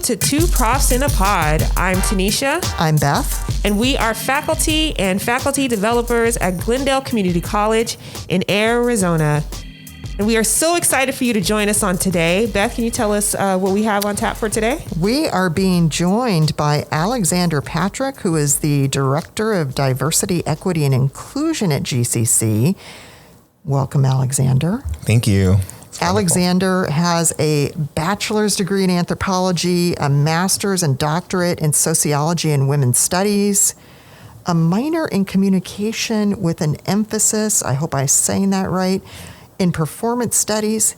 to Two Profs in a Pod. I'm Tanisha. I'm Beth. And we are faculty and faculty developers at Glendale Community College in Arizona. And we are so excited for you to join us on today. Beth, can you tell us what we have on tap for today? We are being joined by Alexander Patrick, who is the Director of Diversity, Equity, and Inclusion at GCC. Welcome, Alexander. Thank you. Alexander has a bachelor's degree in anthropology, a master's and doctorate in sociology and women's studies, a minor in communication with an emphasis, I hope I'm saying that right, in performance studies,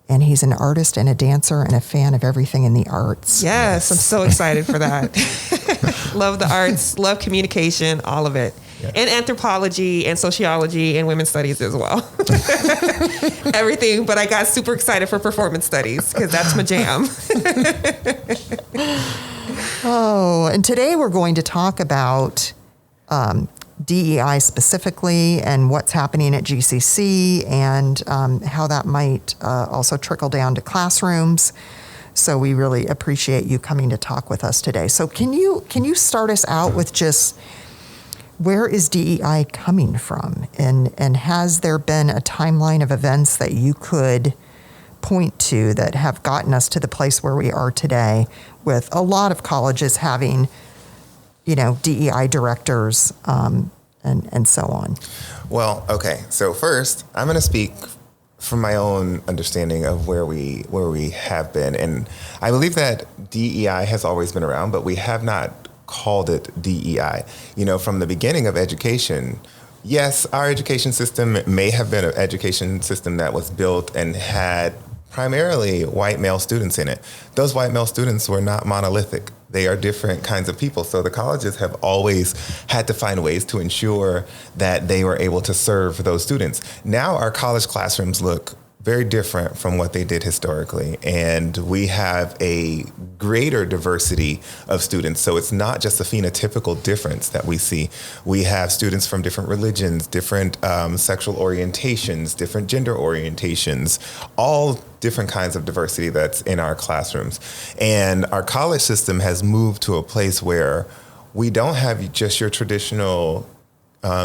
and he's an artist and a dancer and a fan of everything in the arts. Yes, I'm so excited for that. Love the arts, love communication, all of it. Yeah. And anthropology and sociology and women's studies as well. Everything, but I got super excited for performance studies because that's my jam. Oh, and today we're going to talk about DEI specifically and what's happening at GCC and how that might also trickle down to classrooms. So we really appreciate you coming to talk with us today. So can you start us out with just where is DEI coming from? And has there been a timeline of events that you could point to that have gotten us to the place where we are today with a lot of colleges having, DEI directors and so on? Well, okay. So first, I'm going to speak from my own understanding of where we have been. And I believe that DEI has always been around, but we have not called it DEI. From the beginning of education, yes, our education system may have been an education system that was built and had primarily white male students in it. Those white male students were not monolithic. They are different kinds of people. So the colleges have always had to find ways to ensure that they were able to serve those students. Now our college classrooms look very different from what they did historically. And we have a greater diversity of students. So it's not just a phenotypical difference that we see. We have students from different religions, different sexual orientations, different gender orientations, all different kinds of diversity that's in our classrooms. And our college system has moved to a place where we don't have just your traditional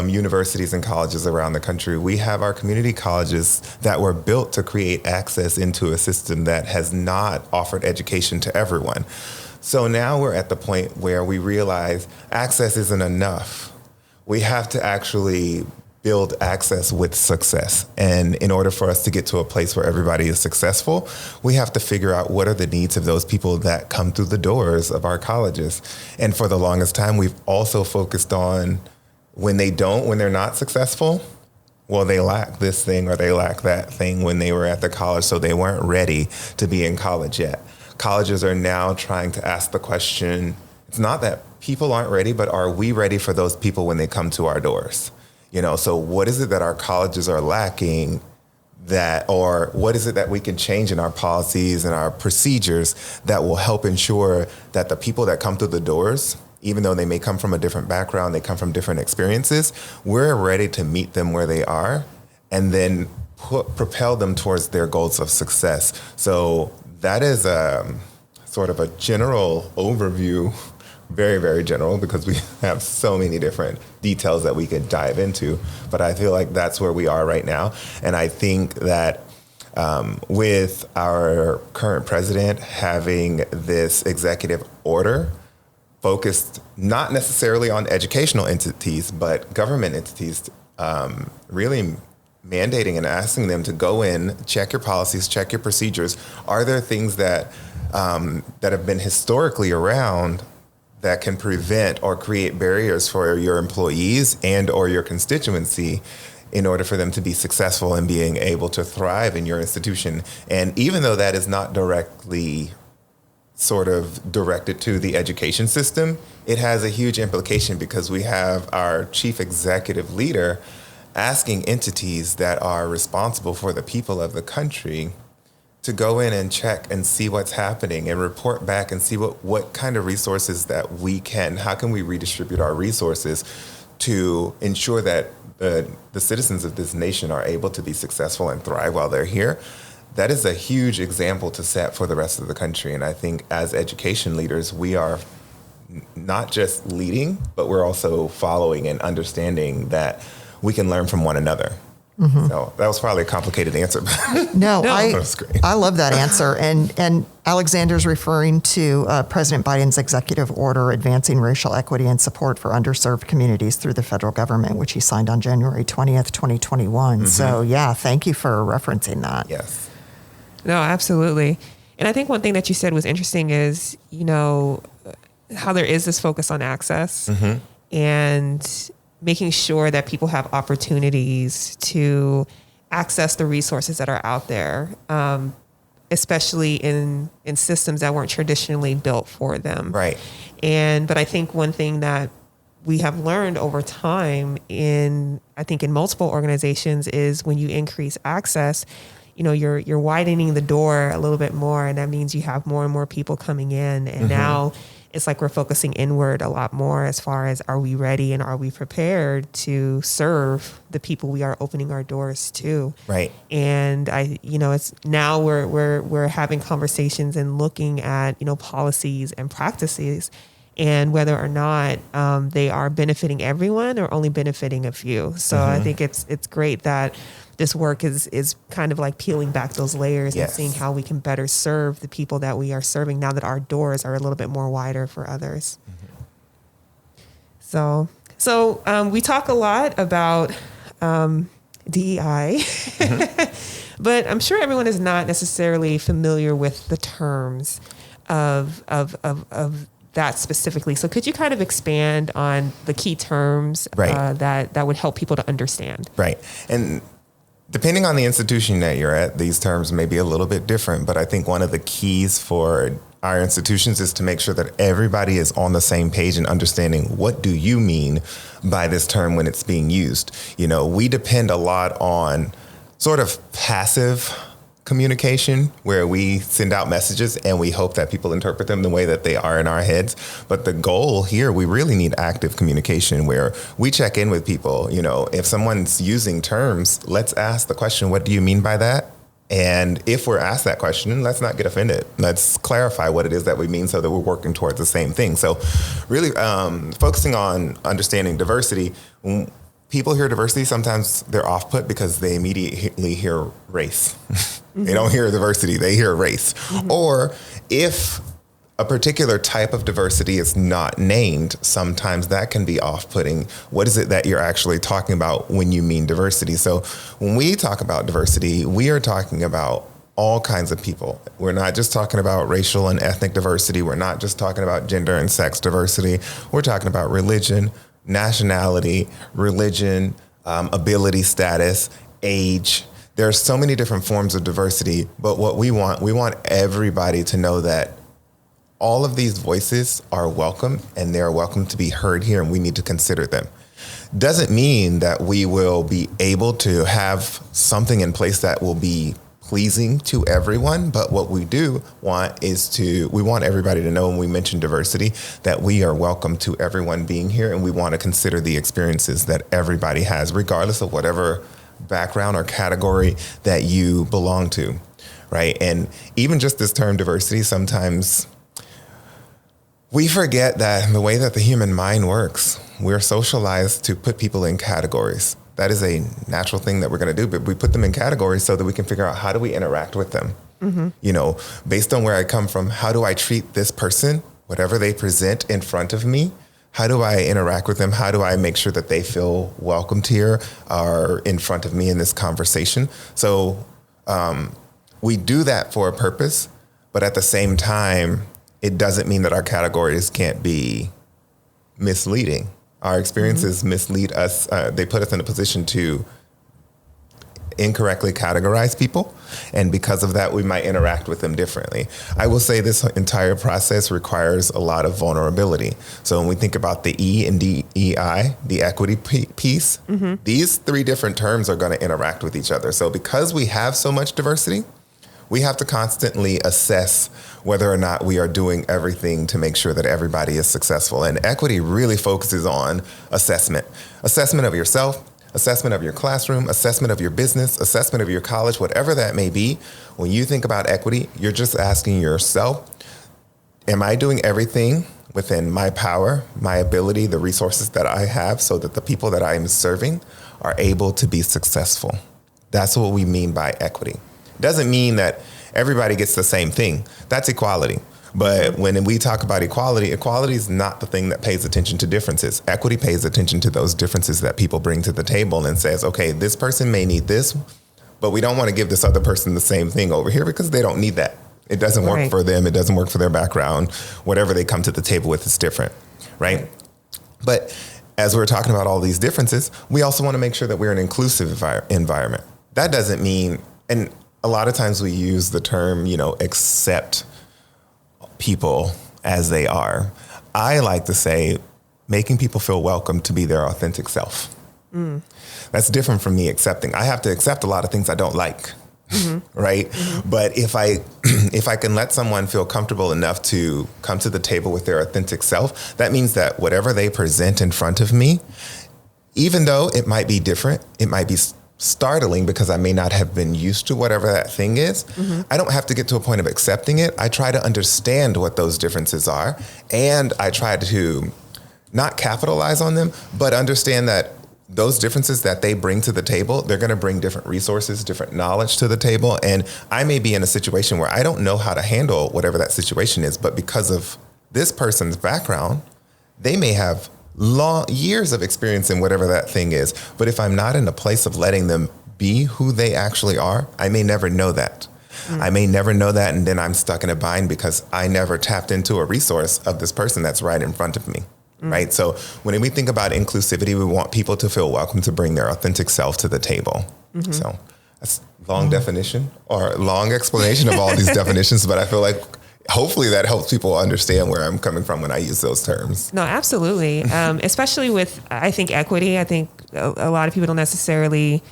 universities and colleges around the country. We have our community colleges that were built to create access into a system that has not offered education to everyone. So now we're at the point where we realize access isn't enough. We have to actually build access with success. And in order for us to get to a place where everybody is successful, we have to figure out what are the needs of those people that come through the doors of our colleges. And for the longest time, we've also focused on when they're not successful, well, they lack this thing or they lack that thing when they were at the college, so they weren't ready to be in college yet. Colleges are now trying to ask the question, it's not that people aren't ready, but are we ready for those people when they come to our doors? So what is it that our colleges are lacking or what is it that we can change in our policies and our procedures that will help ensure that the people that come through the doors, even though they may come from a different background, they come from different experiences, we're ready to meet them where they are and then propel them towards their goals of success. So that is sort of a general overview, very, very general, because we have so many different details that we could dive into. But I feel like that's where we are right now. And I think that with our current president having this executive order focused not necessarily on educational entities, but government entities, really mandating and asking them to go in, check your policies, check your procedures. Are there things that have been historically around that can prevent or create barriers for your employees and or your constituency in order for them to be successful in being able to thrive in your institution? And even though that is not directly sort of directed to the education system, it has a huge implication because we have our chief executive leader asking entities that are responsible for the people of the country to go in and check and see what's happening and report back and see what kind of resources that how can we redistribute our resources to ensure that the citizens of this nation are able to be successful and thrive while they're here. that is a huge example to set for the rest of the country. And I think as education leaders, we are not just leading, but we're also following and understanding that we can learn from one another. So that was probably a complicated answer. No, great. I love that answer. And Alexander's referring to President Biden's executive order advancing racial equity and support for underserved communities through the federal government, which he signed on January 20th, 2021. So yeah, thank you for referencing that. Yes. No, absolutely. And I think one thing that you said was interesting is, how there is this focus on access and making sure that people have opportunities to access the resources that are out there, especially in systems that weren't traditionally built for them. Right. But I think one thing that we have learned over time in multiple organizations is when you increase access, you're widening the door a little bit more, and that means you have more and more people coming in. And now it's like we're focusing inward a lot more as far as, are we ready and are we prepared to serve the people we are opening our doors to? Right. And it's now we're having conversations and looking at, policies and practices and whether or not they are benefiting everyone or only benefiting a few. So I think it's great that this work is kind of like peeling back those layers and seeing how we can better serve the people that we are serving now that our doors are a little bit more wider for others. So we talk a lot about DEI, but I'm sure everyone is not necessarily familiar with the terms of that specifically. So could you kind of expand on the key terms that would help people to understand? Right. And depending on the institution that you're at, these terms may be a little bit different, but I think one of the keys for our institutions is to make sure that everybody is on the same page and understanding, what do you mean by this term when it's being used? We depend a lot on sort of passive communication, where we send out messages and we hope that people interpret them the way that they are in our heads. But the goal here, we really need active communication where we check in with people. If someone's using terms, let's ask the question, what do you mean by that? And if we're asked that question, let's not get offended. Let's clarify what it is that we mean so that we're working towards the same thing. So really focusing on understanding diversity. When people hear diversity, sometimes they're off-put because they immediately hear race. They don't hear diversity, they hear race. Or if a particular type of diversity is not named, sometimes that can be off-putting. What is it that you're actually talking about when you mean diversity? So when we talk about diversity, we are talking about all kinds of people. We're not just talking about racial and ethnic diversity. We're not just talking about gender and sex diversity. We're talking about religion, nationality, religion, ability status, age. There are so many different forms of diversity, but what we want everybody to know that all of these voices are welcome and they're welcome to be heard here, and we need to consider them. Doesn't mean that we will be able to have something in place that will be pleasing to everyone, but what we do want is we want everybody to know when we mention diversity that we are welcome to everyone being here, and we want to consider the experiences that everybody has, regardless of whatever background or category that you belong to, right? And even just this term diversity, sometimes we forget that the way that the human mind works, we're socialized to put people in categories. That is a natural thing that we're going to do, but we put them in categories so that we can figure out, how do we interact with them? Based on where I come from, how do I treat this person, whatever they present in front of me? How do I interact with them? How do I make sure that they feel welcomed here or in front of me in this conversation? So we do that for a purpose, but at the same time, it doesn't mean that our categories can't be misleading. Our experiences mislead us. They put us in a position to incorrectly categorize people. And because of that, we might interact with them differently. I will say this entire process requires a lot of vulnerability. So when we think about the E and DEI, the equity piece, these three different terms are going to interact with each other. So because we have so much diversity, we have to constantly assess whether or not we are doing everything to make sure that everybody is successful. And equity really focuses on assessment of yourself, assessment of your classroom, assessment of your business, assessment of your college, whatever that may be. When you think about equity, you're just asking yourself, am I doing everything within my power, my ability, the resources that I have so that the people that I am serving are able to be successful? That's what we mean by equity. It doesn't mean that everybody gets the same thing. That's equality. But when we talk about equality, equality is not the thing that pays attention to differences. Equity pays attention to those differences that people bring to the table and says, okay, this person may need this, but we don't want to give this other person the same thing over here because they don't need that. It doesn't work for them. It doesn't work for their background. Whatever they come to the table with is different, right? But as we're talking about all these differences, we also want to make sure that we're an inclusive environment. That doesn't mean, and a lot of times we use the term, accept people as they are. I like to say making people feel welcome to be their authentic self. That's different from me accepting. I have to accept a lot of things I don't like, right? But if I can let someone feel comfortable enough to come to the table with their authentic self, that means that whatever they present in front of me, even though it might be different, it might be startling because I may not have been used to whatever that thing is. I don't have to get to a point of accepting it. I try to understand what those differences are, and I try to not capitalize on them, but understand that those differences that they bring to the table, they're going to bring different resources, different knowledge to the table. And I may be in a situation where I don't know how to handle whatever that situation is, but because of this person's background, they may have years of experience in whatever that thing is. But if I'm not in a place of letting them be who they actually are, I may never know that. I may never know that. And then I'm stuck in a bind because I never tapped into a resource of this person that's right in front of me. Right. So when we think about inclusivity, we want people to feel welcome to bring their authentic self to the table. So that's a long definition or long explanation of all these definitions. But I feel like hopefully that helps people understand where I'm coming from when I use those terms. No, absolutely. Especially with, I think, equity. I think a lot of people don't necessarily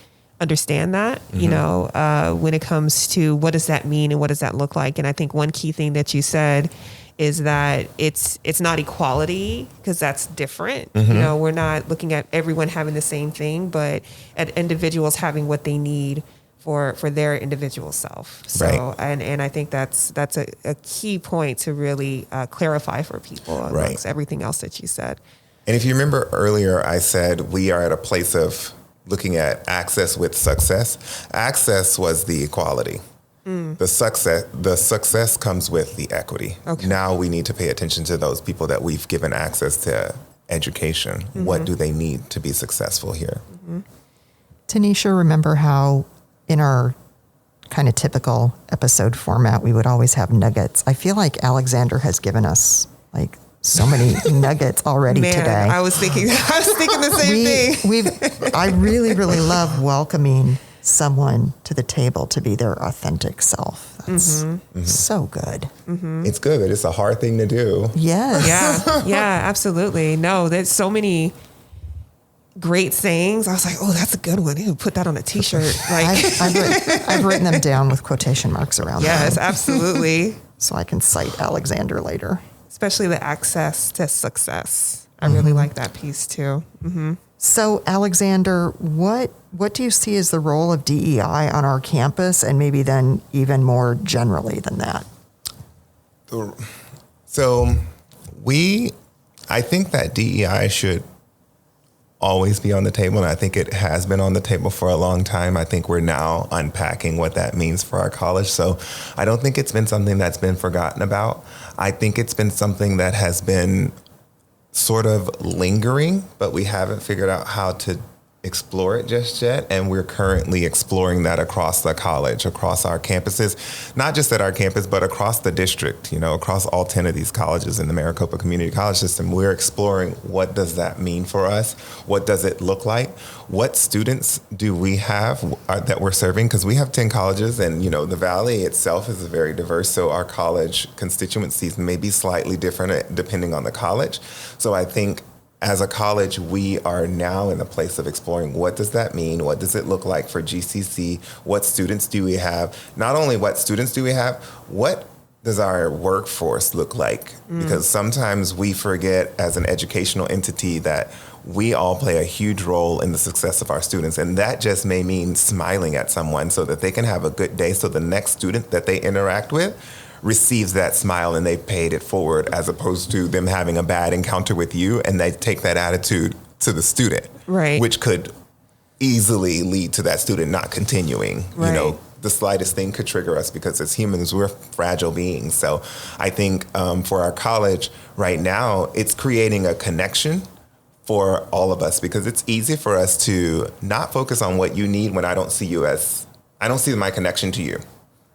understand that, when it comes to what does that mean and what does that look like. And I think one key thing that you said is that it's not equality because that's different. We're not looking at everyone having the same thing, but at individuals having what they need for their individual self. So, and I think that's a key point to really clarify for people amongst everything else that you said. And if you remember earlier, I said we are at a place of looking at access with success. Access was the equality. The success comes with the equity. Now we need to pay attention to those people that we've given access to education. What do they need to be successful here? Tanisha, remember how in our kind of typical episode format, we would always have nuggets. I feel like Alexander has given us like so many nuggets already today. I was thinking the same thing. I really, really love welcoming someone to the table to be their authentic self. That's so good. It's good, but it's a hard thing to do. Yes. Yeah, absolutely. No, there's so many great sayings. I was like, oh, that's a good one. Ew, put that on a t-shirt. Like I've written them down with quotation marks around them. Yes, absolutely. So I can cite Alexander later. Especially the access to success. I really like that piece too. So, Alexander, what do you see as the role of DEI on our campus, and maybe then even more generally than that? So, I think that DEI should always be on the table, and I think it has been on the table for a long time. I think we're now unpacking what that means for our college. So, I don't think it's been something that's been forgotten about. I think it's been something that has been sort of lingering, but we haven't figured out how to explore it just yet. And we're currently exploring that across the college, across our campuses, not just at our campus, but across the district, across all 10 of these colleges in the Maricopa Community College system. We're exploring what does that mean for us? What does it look like? What students do we have that we're serving? Because we have 10 colleges and, the Valley itself is very diverse. So our college constituencies may be slightly different depending on the college. So I think as a college, we are now in the place of exploring what does that mean? What does it look like for GCC? What students do we have? Not only what students do we have, what does our workforce look like? Because sometimes we forget as an educational entity that we all play a huge role in the success of our students. And that just may mean smiling at someone so that they can have a good day, so the next student that they interact with receives that smile and they've paid it forward, as opposed to them having a bad encounter with you and they take that attitude to the student, right? Which could easily lead to that student not continuing. Right. You know, the slightest thing could trigger us, because as humans, we're fragile beings. So I think for our college right now, it's creating a connection for all of us, because it's easy for us to not focus on what you need when I don't see my connection to you.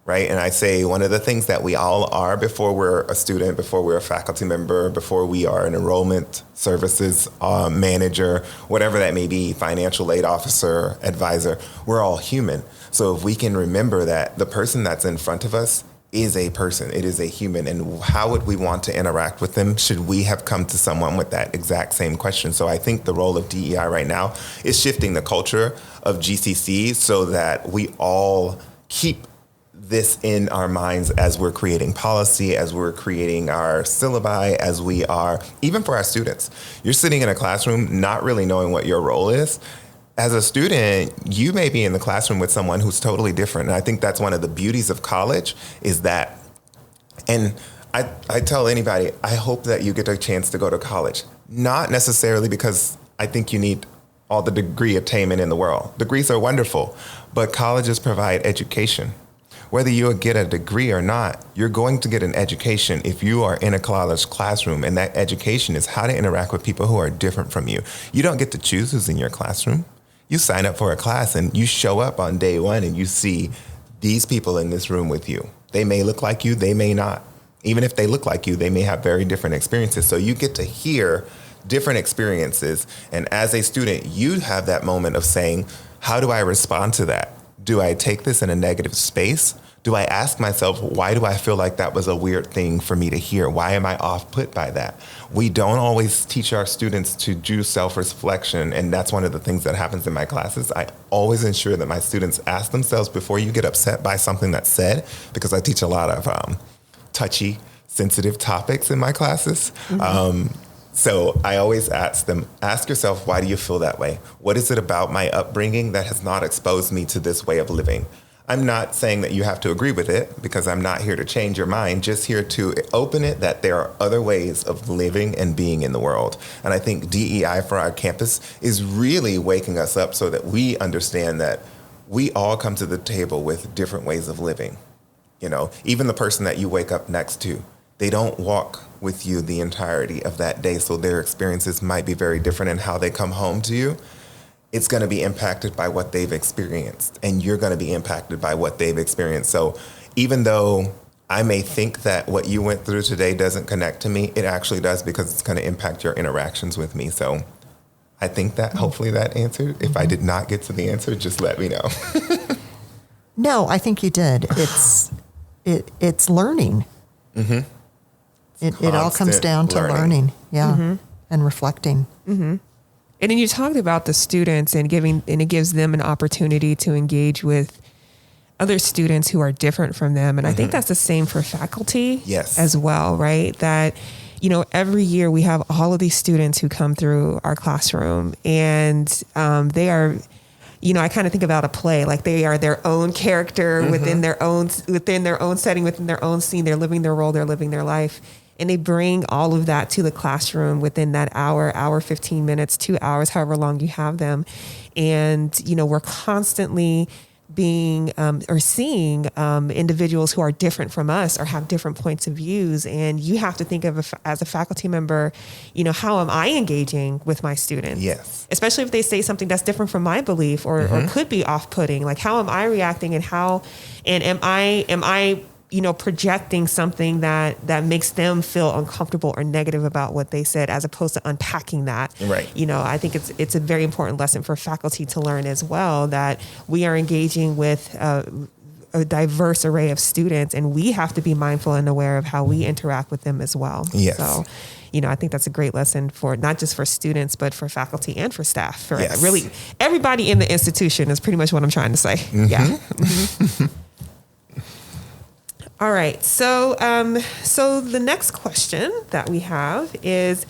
Right. And I say one of the things that we all are before we're a student, before we're a faculty member, before we are an enrollment services manager, whatever that may be, financial aid officer, advisor, we're all human. So if we can remember that the person that's in front of us is a person, it is a human, and how would we want to interact with them should we have come to someone with that exact same question? So I think the role of DEI right now is shifting the culture of GCC so that we all keep this in our minds as we're creating policy, as we're creating our syllabi, as we are, even for our students. You're sitting in a classroom not really knowing what your role is. As a student, you may be in the classroom with someone who's totally different. And I think that's one of the beauties of college is that, and I tell anybody, I hope that you get a chance to go to college. Not necessarily because I think you need all the degree attainment in the world. Degrees are wonderful, but colleges provide education. Whether you get a degree or not, you're going to get an education if you are in a college classroom, and that education is how to interact with people who are different from you. You don't get to choose who's in your classroom. You sign up for a class and you show up on day one and you see these people in this room with you. They may look like you, they may not. Even if they look like you, they may have very different experiences. So you get to hear different experiences. And as a student, you have that moment of saying, how do I respond to that? Do I take this in a negative space? Do I ask myself, why do I feel like that was a weird thing for me to hear? Why am I off put by that? We don't always teach our students to do self-reflection, and that's one of the things that happens in my classes. I always ensure that my students ask themselves before you get upset by something that's said, because I teach a lot of touchy, sensitive topics in my classes. So I always ask them, ask yourself, why do you feel that way? What is it about my upbringing that has not exposed me to this way of living? I'm not saying that you have to agree with it, because I'm not here to change your mind, just here to open it that there are other ways of living and being in the world. And I think DEI for our campus is really waking us up so that we understand that we all come to the table with different ways of living. You know, even the person that you wake up next to, they don't walk with you the entirety of that day. So their experiences might be very different, and how they come home to you, it's going to be impacted by what they've experienced, and you're going to be impacted by what they've experienced. So even though I may think that what you went through today doesn't connect to me, it actually does, because it's going to impact your interactions with me. So I think that hopefully that answered. If I did not get to the answer, just let me know. No, I think you did. It's learning. Mm-hmm. It all comes down to learning. Yeah. And reflecting. And then you talked about the students and it gives them an opportunity to engage with other students who are different from them. And I think that's the same for faculty as well, right? That, you know, every year we have all of these students who come through our classroom, and they are, you know, I kind of think about a play, like they are their own character within their own setting, within their own scene. They're living their role, they're living their life. And they bring all of that to the classroom within that hour, 15 minutes, 2 hours, however long you have them. And, you know, we're constantly being or seeing individuals who are different from us or have different points of views. And you have to think of, as a faculty member, you know, how am I engaging with my students? Yes. Especially if they say something that's different from my belief or could be off-putting. Like, how am I reacting, and am I you know, projecting something that makes them feel uncomfortable or negative about what they said, as opposed to unpacking that. Right. You know, I think it's a very important lesson for faculty to learn as well, that we are engaging with a diverse array of students, and we have to be mindful and aware of how we interact with them as well. Yes. So, you know, I think that's a great lesson for not just for students, but for faculty and for staff, for really everybody in the institution is pretty much what I'm trying to say. Yeah. All right. So, so the next question that we have is,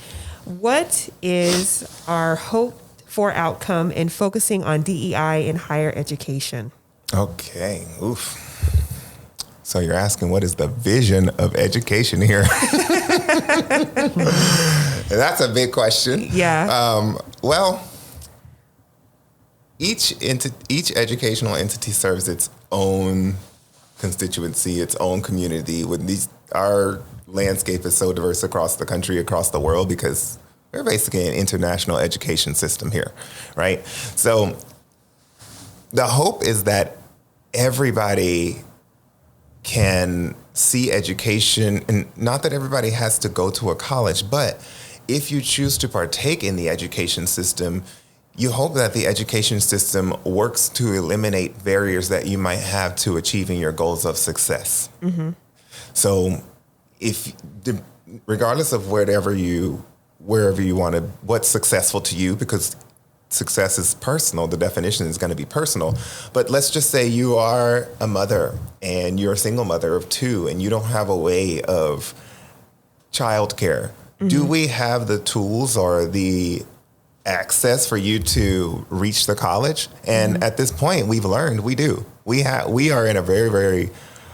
what is our hope for outcome in focusing on DEI in higher education? Okay. Oof. So you're asking, what is the vision of education here? That's a big question. Yeah. Well, each educational entity serves its own constituency, its own community. Our landscape is so diverse across the country, across the world, because we're basically an international education system here, right? So the hope is that everybody can see education, and not that everybody has to go to a college, but if you choose to partake in the education system, you hope that the education system works to eliminate barriers that you might have to achieving your goals of success. Mm-hmm. So regardless of wherever you want to, what's successful to you, because success is personal. The definition is going to be personal. But let's just say you are a mother and you're a single mother of 2 and you don't have a way of childcare. Mm-hmm. Do we have the tools or the access for you to reach the college? And at this point, we've learned we do. We are in a very, very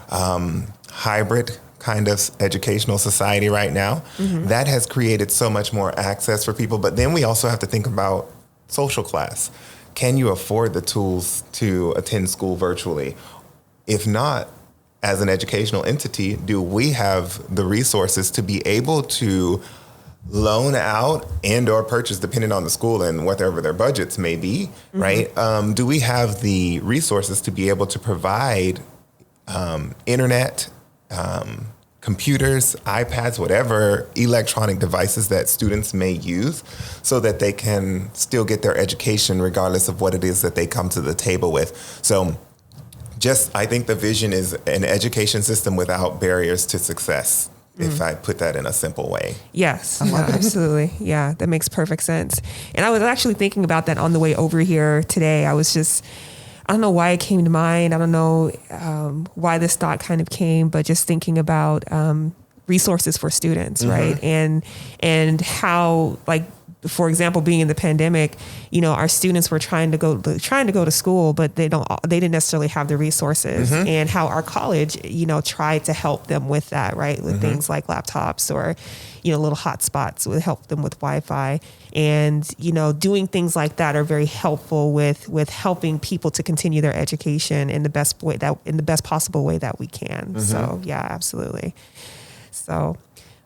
hybrid kind of educational society right now. Mm-hmm. That has created so much more access for people. But then we also have to think about social class. Can you afford the tools to attend school virtually? If not, as an educational entity, do we have the resources to be able to loan out and or purchase, depending on the school and whatever their budgets may be, mm-hmm. right? Do we have the resources to be able to provide internet, computers, iPads, whatever electronic devices that students may use so that they can still get their education regardless of what it is that they come to the table with? So I think the vision is an education system without barriers to success, if I put that in a simple way. Yes, absolutely. Yeah, that makes perfect sense. And I was actually thinking about that on the way over here today. I don't know why it came to mind. I don't know why this thought kind of came, but just thinking about resources for students, mm-hmm. right? And how, like, for example, being in the pandemic, our students were trying to go to school, but they didn't necessarily have the resources, mm-hmm. and how our college, tried to help them with that, right? With mm-hmm. things like laptops or, little hotspots would help them with Wi-Fi, and, doing things like that are very helpful with helping people to continue their education in the best possible way that we can. Mm-hmm. So yeah, absolutely. So,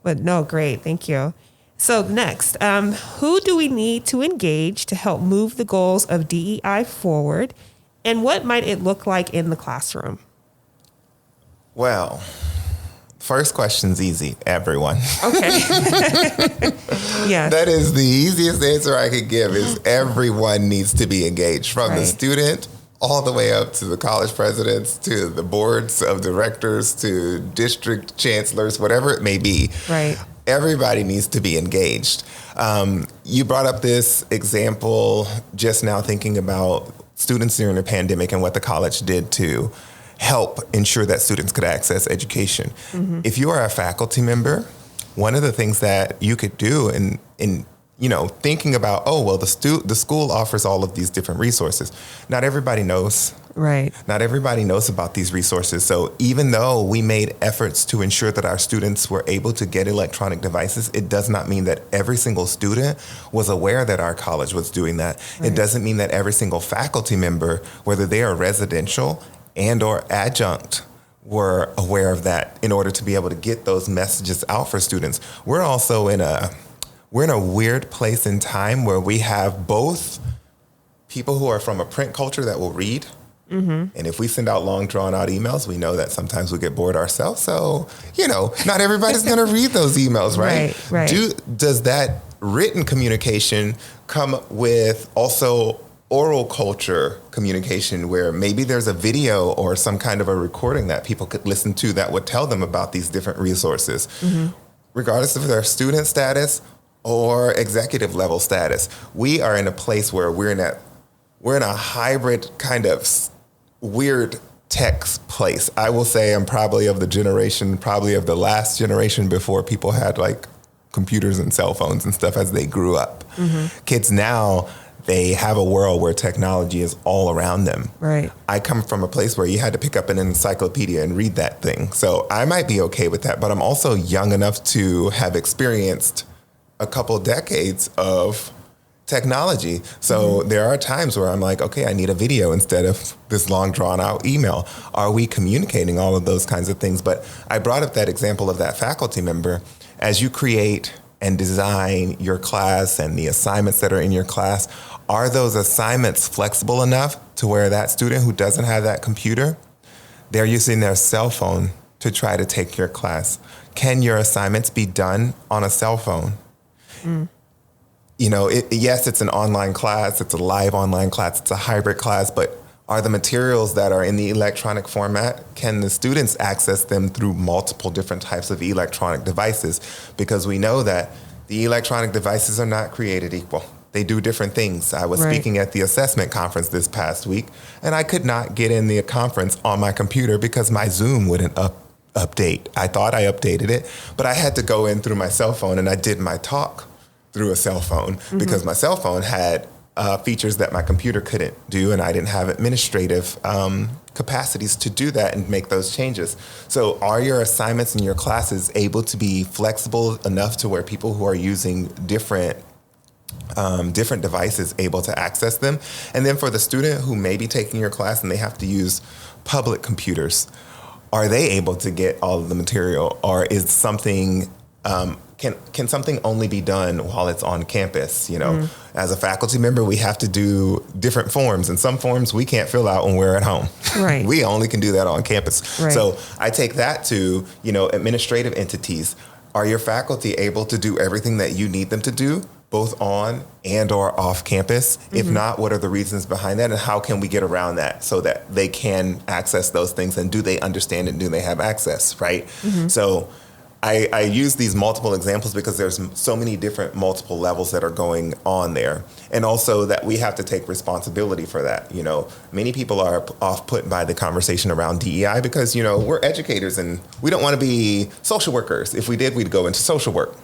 but no, great. Thank you. So next, who do we need to engage to help move the goals of DEI forward, and what might it look like in the classroom? Well, first question's easy. Everyone. Okay. Yeah. That is the easiest answer I could give, is everyone needs to be engaged, from the student all the way up to the college presidents, to the boards of directors, to district chancellors, whatever it may be. Right. Everybody needs to be engaged. You brought up this example just now, thinking about students during the pandemic and what the college did to help ensure that students could access education. Mm-hmm. If you are a faculty member, one of the things that you could do in thinking about, the school offers all of these different resources. Not everybody knows. Right. Not everybody knows about these resources. So even though we made efforts to ensure that our students were able to get electronic devices, it does not mean that every single student was aware that our college was doing that. Right. It doesn't mean that every single faculty member, whether they are residential and or adjunct, were aware of that in order to be able to get those messages out for students. We're also in a weird place in time where we have both people who are from a print culture that will read. Mm-hmm. And if we send out long, drawn-out emails, we know that sometimes we get bored ourselves. So, not everybody's going to read those emails, right? Right. Does that written communication come with also oral culture communication, where maybe there's a video or some kind of a recording that people could listen to that would tell them about these different resources, mm-hmm. regardless of their student status or executive level status? We are in a place where we're in a hybrid kind of weird tech's place. I will say I'm probably of the last generation before people had like computers and cell phones and stuff as they grew up. Kids now, they have a world where technology is all around them. Right. I come from a place where you had to pick up an encyclopedia and read that thing. So I might be okay with that, but I'm also young enough to have experienced a couple decades of technology. So there are times where I'm like, okay, I need a video instead of this long drawn out email. Are we communicating all of those kinds of things? But I brought up that example of that faculty member. As you create and design your class and the assignments that are in your class, are those assignments flexible enough to where that student who doesn't have that computer, they're using their cell phone to try to take your class? Can your assignments be done on a cell phone? You know, yes, it's an online class, it's a live online class, it's a hybrid class, but are the materials that are in the electronic format, can the students access them through multiple different types of electronic devices? Because we know that the electronic devices are not created equal. They do different things. I was speaking at the assessment conference this past week, and I could not get in the conference on my computer because my Zoom wouldn't update. I thought I updated it, but I had to go in through my cell phone, and I did my talk through a cell phone because my cell phone had features that my computer couldn't do, and I didn't have administrative capacities to do that and make those changes. So are your assignments in your classes able to be flexible enough to where people who are using different devices able to access them? And then for the student who may be taking your class and they have to use public computers, are they able to get all of the material, or is something can something only be done while it's on campus? You know, as a faculty member, we have to do different forms, and some forms we can't fill out when we're at home. Right. We only can do that on campus. Right. So I take that to, you know, administrative entities. Are your faculty able to do everything that you need them to do, both on and or off campus? If not, what are the reasons behind that, and how can we get around that so that they can access those things, and do they understand and do they have access, right? So I use these multiple examples because there's so many different multiple levels that are going on there. And also that we have to take responsibility for that. You know, many people are off put by the conversation around DEI because, you know, we're educators and we don't want to be social workers. If we did, we'd go into social work.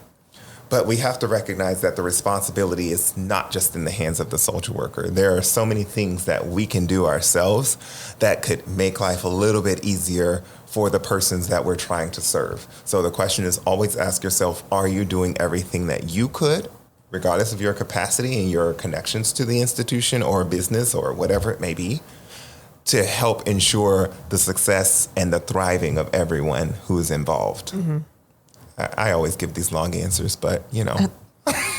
But we have to recognize that the responsibility is not just in the hands of the social worker. There are so many things that we can do ourselves that could make life a little bit easier for the persons that we're trying to serve. So the question is, always ask yourself, are you doing everything that you could, regardless of your capacity and your connections to the institution or business or whatever it may be, to help ensure the success and the thriving of everyone who is involved? I always give these long answers, but you know.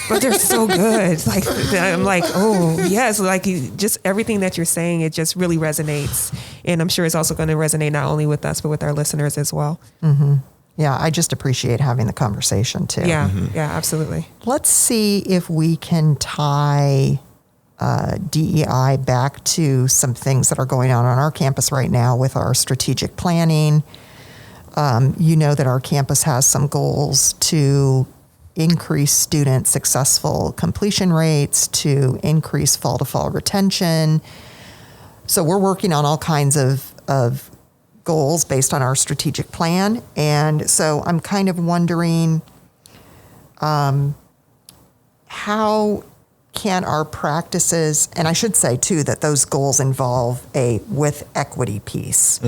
But they're so good. Like, I'm like, oh yes, like just everything that you're saying, it just really resonates. And I'm sure it's also going to resonate not only with us, but with our listeners as well. Yeah, I just appreciate having the conversation too. Yeah, yeah, absolutely. Let's see if we can tie DEI back to some things that are going on our campus right now with our strategic planning. You know that our campus has some goals to increase student successful completion rates, to increase fall-to-fall retention. So we're working on all kinds of goals based on our strategic plan. And so I'm kind of wondering how can our practices, and I should say too that those goals involve a with equity piece.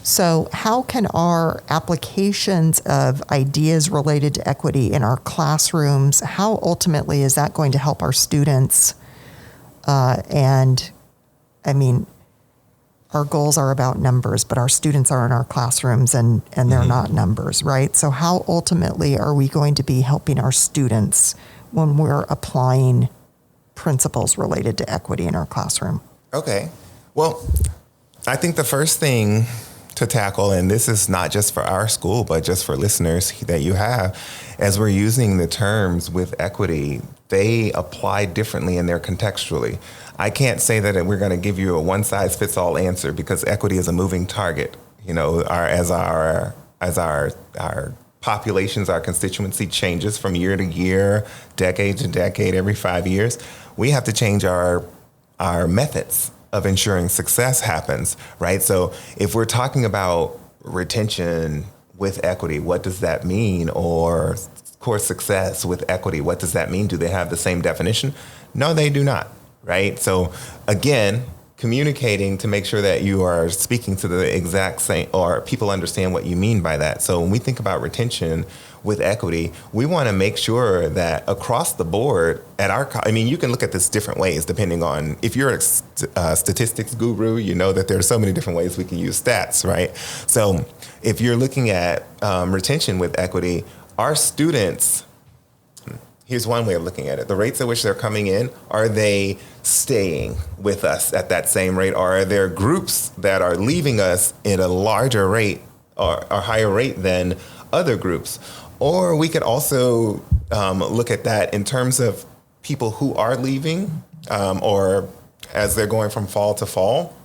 So how can our applications of ideas related to equity in our classrooms, how ultimately is that going to help our students? And I mean, our goals are about numbers, but our students are in our classrooms and they're not numbers, right? So how ultimately are we going to be helping our students when we're applying principles related to equity in our classroom? Okay. Well, I think the first thing to tackle, and this is not just for our school, but just for listeners that you have, as we're using the terms with equity, they apply differently and they're contextually. I can't say that we're going to give you a one-size-fits-all answer because equity is a moving target. You know, as our populations, our constituency changes from year to year, decade to decade, every 5 years, we have to change our methods of ensuring success happens, right? So if we're talking about retention with equity, what does that mean? Or course success with equity, what does that mean? Do they have the same definition? No, they do not, right? So again, communicating to make sure that you are speaking to the exact same, or people understand what you mean by that. So when we think about retention with equity, we want to make sure that across the board at our, you can look at this different ways depending on, if you're a statistics guru, you know that there's so many different ways we can use stats, right? So if you're looking at retention with equity, our students, here's one way of looking at it. The rates at which they're coming in, are they staying with us at that same rate? Or are there groups that are leaving us at a larger rate or a higher rate than other groups? Or we could also look at that in terms of people who are leaving or as they're going from fall to fall.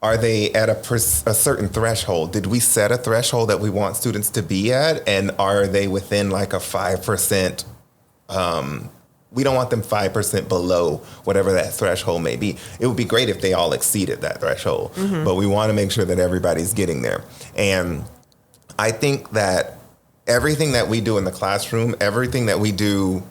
Are they at a certain threshold? Did we set a threshold that we want students to be at? And are they within like a 5%? We don't want them 5% below whatever that threshold may be. It would be great if they all exceeded that threshold, but we want to make sure that everybody's getting there. And I think that everything that we do in the classroom, everything that we do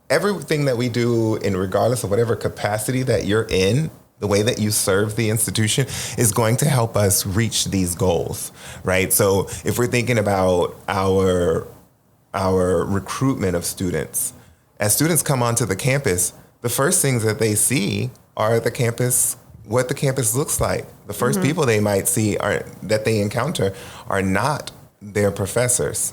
in regardless of whatever capacity that you're in, the way that you serve the institution is going to help us reach these goals, right? So if we're thinking about our recruitment of students, as students come onto the campus, the first things that they see are the campus, what the campus looks like. The first people they might see that they encounter are not their professors.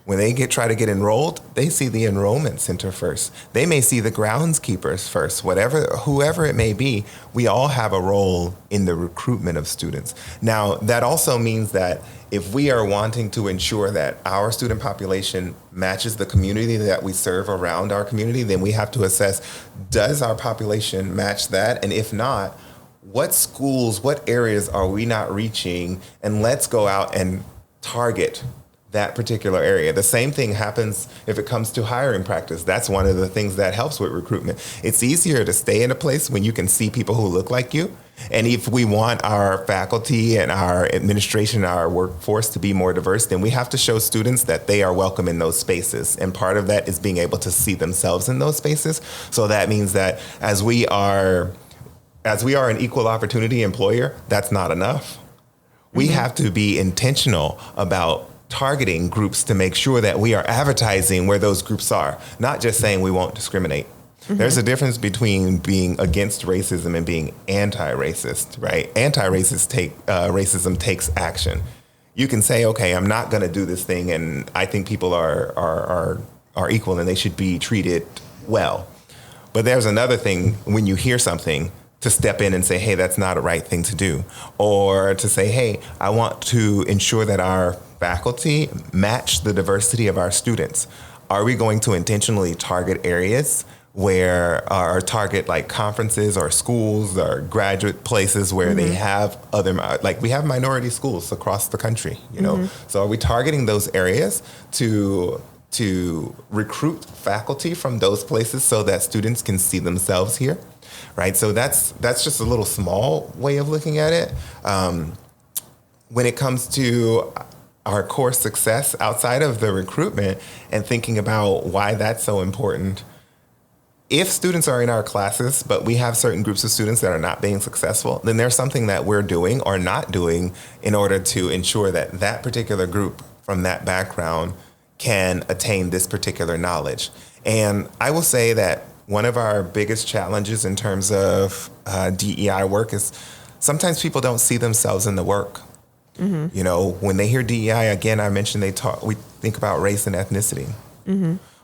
When they try to get enrolled, they see the enrollment center first. They may see the groundskeepers first, whoever it may be. We all have a role in the recruitment of students. Now, that also means that if we are wanting to ensure that our student population matches the community that we serve around our community, then we have to assess, does our population match that? And if not, what schools, what areas are we not reaching? And let's go out and target that particular area. The same thing happens if it comes to hiring practice. That's one of the things that helps with recruitment. It's easier to stay in a place when you can see people who look like you. And if we want our faculty and our administration, our workforce to be more diverse, then we have to show students that they are welcome in those spaces. And part of that is being able to see themselves in those spaces. So that means that as we are an equal opportunity employer, that's not enough. We have to be intentional about targeting groups to make sure that we are advertising where those groups are, not just saying we won't discriminate. There's a difference between being against racism and being anti-racist, right? Racism takes action. You can say, okay, I'm not going to do this thing, and I think people are equal and they should be treated well. But there's another thing when you hear something to step in and say, hey, that's not a right thing to do. Or to say, hey, I want to ensure that our faculty match the diversity of our students. Are we going to intentionally target areas or target like conferences or schools or graduate places where they have we have minority schools across the country, you know? So are we targeting those areas to recruit faculty from those places so that students can see themselves here? Right, so that's just a little small way of looking at it. When it comes to our core success outside of the recruitment and thinking about why that's so important, if students are in our classes, but we have certain groups of students that are not being successful, then there's something that we're doing or not doing in order to ensure that that particular group from that background can attain this particular knowledge. And I will say that one of our biggest challenges in terms of DEI work is sometimes people don't see themselves in the work. You know, when they hear DEI, again, I mentioned we think about race and ethnicity.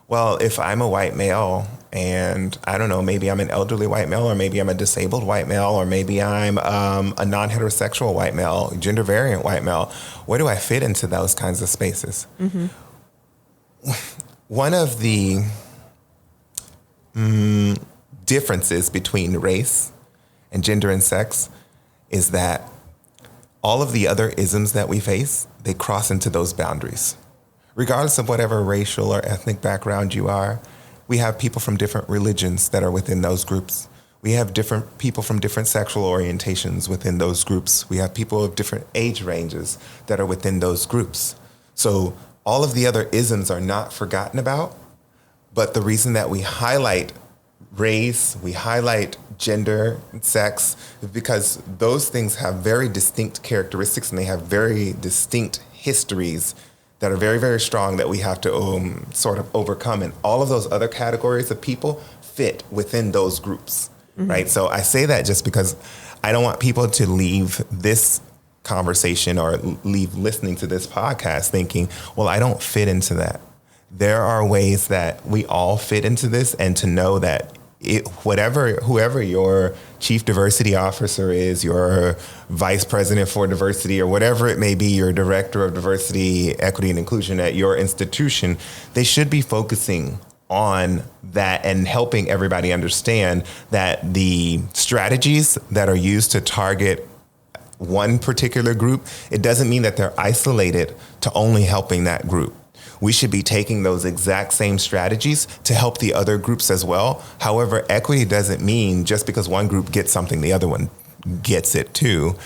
Well, if I'm a white male and I don't know, maybe I'm an elderly white male, or maybe I'm a disabled white male, or maybe I'm a non-heterosexual white male, gender variant white male, where do I fit into those kinds of spaces? One of the differences between race and gender and sex is that all of the other isms that we face, they cross into those boundaries. Regardless of whatever racial or ethnic background you are, we have people from different religions that are within those groups. We have different people from different sexual orientations within those groups. We have people of different age ranges that are within those groups. So all of the other isms are not forgotten about, but the reason that we highlight race, we highlight gender and sex, is because those things have very distinct characteristics and they have very distinct histories that are very, very strong that we have to sort of overcome. And all of those other categories of people fit within those groups, right? So I say that just because I don't want people to leave this conversation or leave listening to this podcast thinking, well, I don't fit into that. There are ways that we all fit into this, and to know that whoever your chief diversity officer is, your vice president for diversity, or whatever it may be, your director of diversity, equity, and inclusion at your institution, they should be focusing on that and helping everybody understand that the strategies that are used to target one particular group, it doesn't mean that they're isolated to only helping that group. We should be taking those exact same strategies to help the other groups as well. However, equity doesn't mean just because one group gets something, the other one gets it too.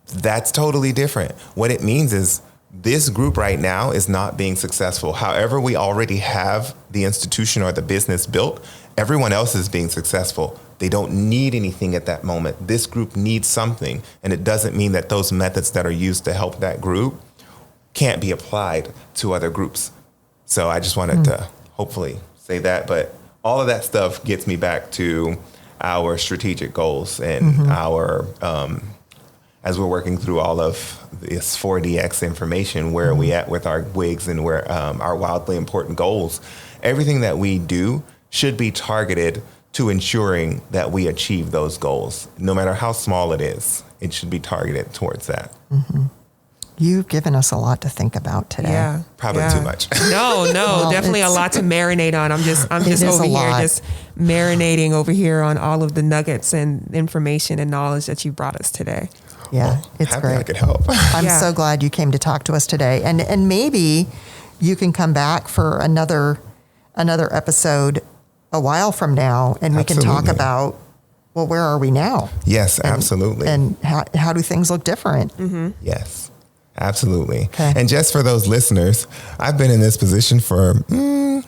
That's totally different. What it means is this group right now is not being successful. However, we already have the institution or the business built, everyone else is being successful. They don't need anything at that moment. This group needs something. And it doesn't mean that those methods that are used to help that group can't be applied to other groups. So I just wanted to hopefully say that. But all of that stuff gets me back to our strategic goals and our, as we're working through all of this 4DX information, where are we at with our WIGs and where our wildly important goals. Everything that we do should be targeted to ensuring that we achieve those goals. No matter how small it is, it should be targeted towards that. You've given us a lot to think about today. Yeah. Probably too much. No, Well, definitely a lot to marinate on. I'm just over here just marinating over here on all of the nuggets and information and knowledge that you brought us today. Yeah, it's Happy great. I could help. I'm so glad you came to talk to us today. And maybe you can come back for another episode a while from now, and we can talk about, well, where are we now? Yes, absolutely. And how do things look different? Yes. Absolutely. Okay. And just for those listeners, I've been in this position for 10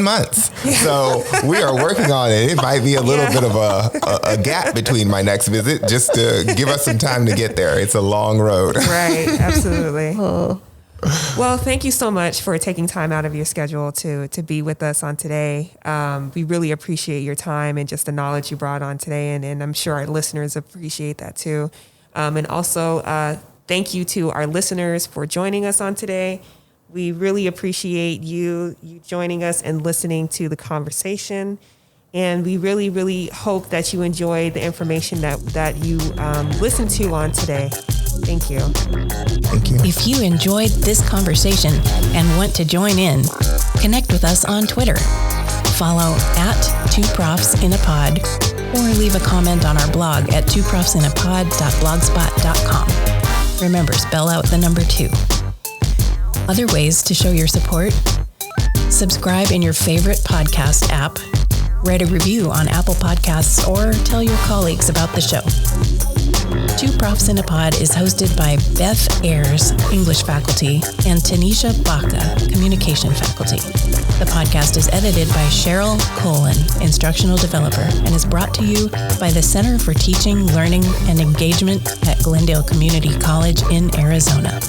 months. So we are working on it. It might be a little bit of a gap between my next visit, just to give us some time to get there. It's a long road. Right. Absolutely. Well, thank you so much for taking time out of your schedule to be with us on today. We really appreciate your time and just the knowledge you brought on today. And I'm sure our listeners appreciate that too. And also, thank you to our listeners for joining us on today. We really appreciate you joining us and listening to the conversation. And we really, really hope that you enjoy the information that you listened to on today. Thank you. Thank you. If you enjoyed this conversation and want to join in, connect with us on Twitter. Follow @2profsinapod or leave a comment on our blog at twoprofsinapod.blogspot.com. Remember, spell out the number 2. Other ways to show your support: subscribe in your favorite podcast app, write a review on Apple Podcasts, or tell your colleagues about the show. Two Profs in a Pod is hosted by Beth Ayers, English faculty, and Tanisha Baca, communication faculty. The podcast is edited by Cheryl Colin, instructional developer, and is brought to you by the Center for Teaching, Learning, and Engagement at Glendale Community College in Arizona.